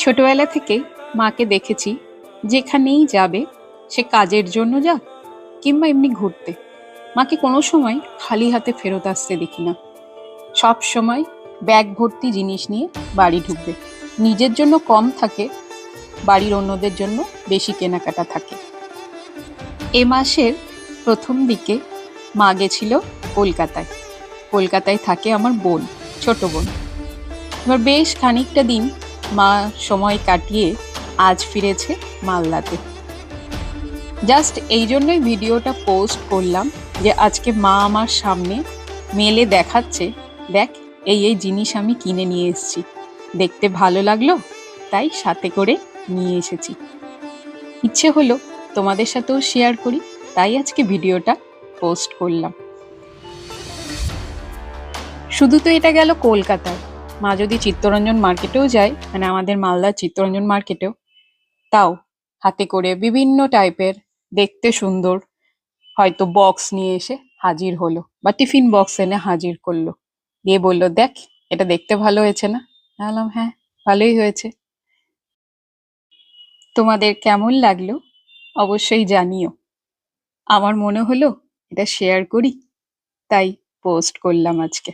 ছোটবেলা থেকেই মাকে দেখেছি, যেখানেই যাবে সে কাজের জন্য যাক কিংবা এমনি ঘুরতে, মাকে কোনো সময় খালি হাতে ফেরত আসতে দেখি না। সব সময় ব্যাগ ভর্তি জিনিস নিয়ে বাড়ি ঢুকবে। নিজের জন্য কম থাকে, বাড়ির অন্যদের জন্য বেশি কেনাকাটা থাকে। এ মাসের প্রথম দিকে মা গেছিল কলকাতায়। কলকাতায় থাকে আমার বোন, ছোট বোন। এবার বেশ খানিকটা দিন মা সময় কাটিয়ে আজ ফিরেছে মালদাতে। জাস্ট এই জন্যই ভিডিওটা পোস্ট করলাম যে আজকে মা আমার সামনে মেলে দেখাচ্ছে, দেখ এই এই জিনিস আমি কিনে নিয়ে এসেছি, দেখতে ভালো লাগলো তাই সাথে করে নিয়ে এসেছি। ইচ্ছে হলো তোমাদের সাথেও শেয়ার করি, তাই আজকে ভিডিওটা পোস্ট করলাম। শুধু তো এটা গেল কলকাতায়, মা যদি চিত্তরঞ্জন মার্কেটেও যায়, মানে আমাদের মালদার চিত্তরঞ্জন মার্কেটেও, তাও হাতে করে বিভিন্ন টাইপের দেখতে সুন্দর হয়তো বক্স নিয়ে এসে হাজির হলো, বা টিফিন বক্স এনে হাজির করলো, দিয়ে বললো দেখ এটা দেখতে ভালো হয়েছে না। আমি বললাম হ্যাঁ, ভালোই হয়েছে। তোমাদের কেমন লাগলো অবশ্যই জানিও। আমার মনে হলো এটা শেয়ার করি, তাই পোস্ট করলাম আজকে।